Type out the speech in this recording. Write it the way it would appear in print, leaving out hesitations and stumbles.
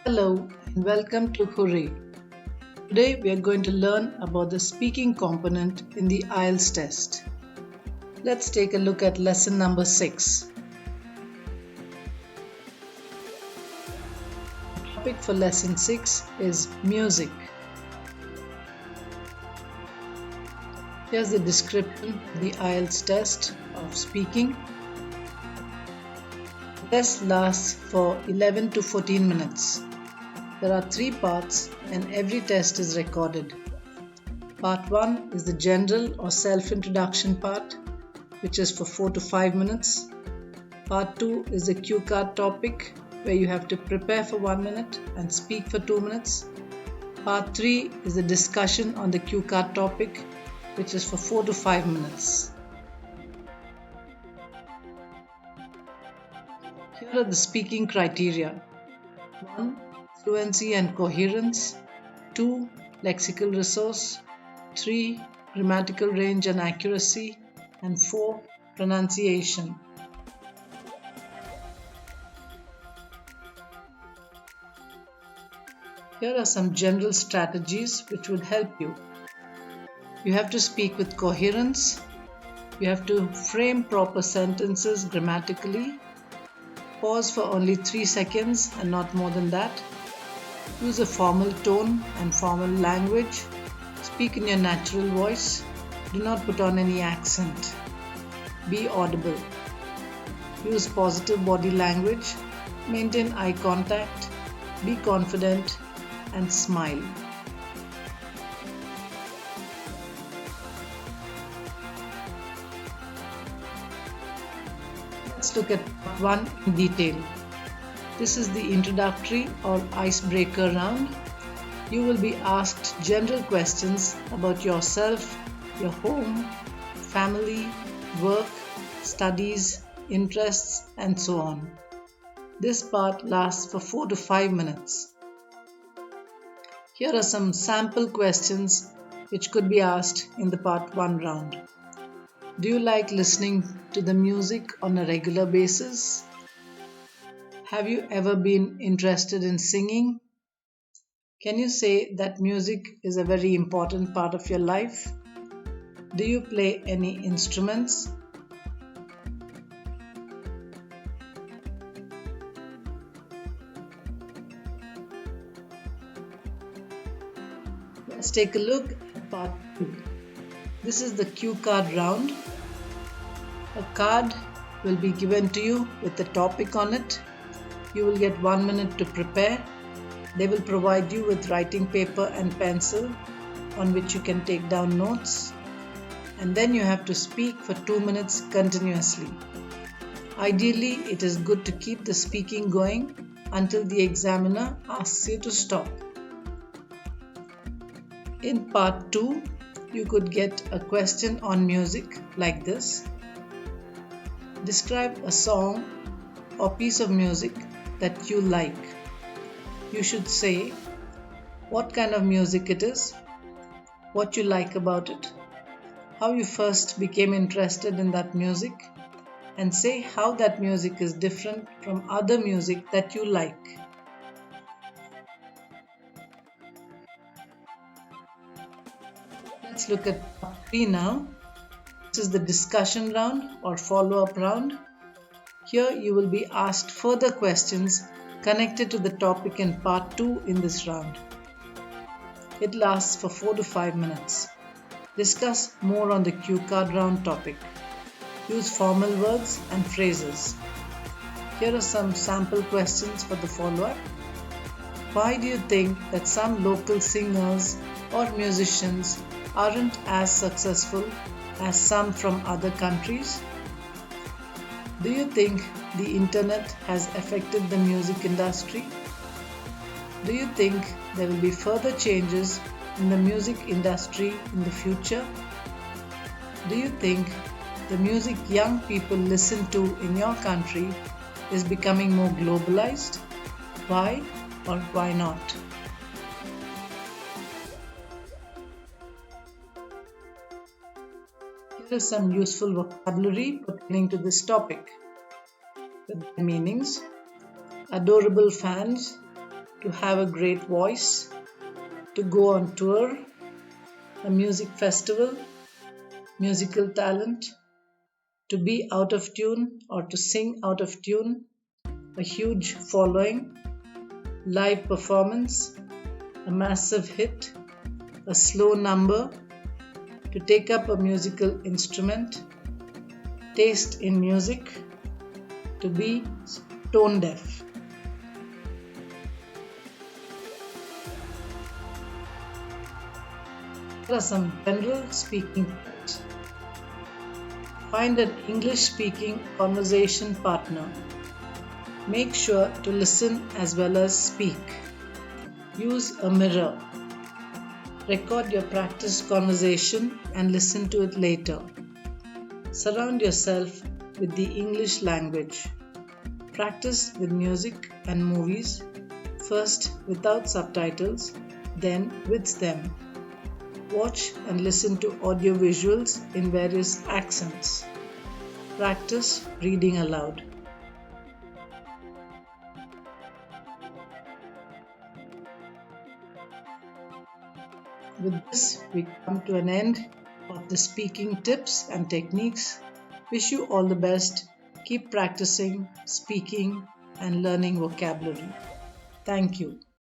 Hello and welcome to Hooray. Today we are going to learn about the speaking component in the IELTS test. Let's take a look at lesson number 6. The topic for lesson 6 is music. Here's the description of the IELTS test of speaking. The test lasts for 11 to 14 minutes. There are 3 parts and every test is recorded. Part 1 is the general or self-introduction part, which is for 4 to 5 minutes. Part 2 is the cue card topic, where you have to prepare for 1 minute and speak for 2 minutes. Part 3 is the discussion on the cue card topic, which is for 4 to 5 minutes. Here are the speaking criteria. 1. Fluency and coherence. 2. Lexical resource. 3. Grammatical range and accuracy. And 4. Pronunciation. Here are some general strategies which would help you. You have to speak with coherence. You have to frame proper sentences grammatically. Pause for only 3 seconds and not more than that. Use a formal tone and formal language. Speak in your natural voice. Do not put on any accent. Be audible. Use positive body language. Maintain eye contact. Be confident and smile. Let's look at part 1 in detail. This is the introductory or icebreaker round. You will be asked general questions about yourself, your home, family, work, studies, interests, and so on. This part lasts for 4 to 5 minutes. Here are some sample questions which could be asked in the part 1 round. Do you like listening to the music on a regular basis? Have you ever been interested in singing? Can you say that music is a very important part of your life? Do you play any instruments? Let's take a look at part 2. This is the cue card round. A card will be given to you with a topic on it. You will get 1 minute to prepare. They will provide you with writing paper and pencil on which you can take down notes. And then you have to speak for 2 minutes continuously. Ideally, it is good to keep the speaking going until the examiner asks you to stop. In part 2, you could get a question on music like this. Describe a song or piece of music that you like. You should say what kind of music it is, what you like about it, how you first became interested in that music, and say how that music is different from other music that you like. Let's look at part 3 now. This is the discussion round or follow-up round. Here you will be asked further questions connected to the topic in part 2 in this round. It lasts for 4 to 5 minutes. Discuss more on the cue card round topic. Use formal words and phrases. Here are some sample questions for the follow-up. Why do you think that some local singers or musicians aren't as successful as some from other countries? Do you think the internet has affected the music industry? Do you think there will be further changes in the music industry in the future? Do you think the music young people listen to in your country is becoming more globalized? Why or why not? Here is some useful vocabulary pertaining to this topic. The meanings: adorable fans, to have a great voice, to go on tour, a music festival, musical talent, to be out of tune or to sing out of tune, a huge following, live performance, a massive hit, a slow number, to take up a musical instrument, taste in music, to be tone deaf. Here are some general speaking tips. Find an English speaking conversation partner. Make sure to listen as well as speak. Use a mirror. Record your practice conversation and listen to it later. Surround yourself with the English language. Practice with music and movies, first without subtitles, then with them. Watch and listen to audio visuals in various accents. Practice reading aloud. With this, we come to an end of the speaking tips and techniques. Wish you all the best. Keep practicing, speaking, and learning vocabulary. Thank you.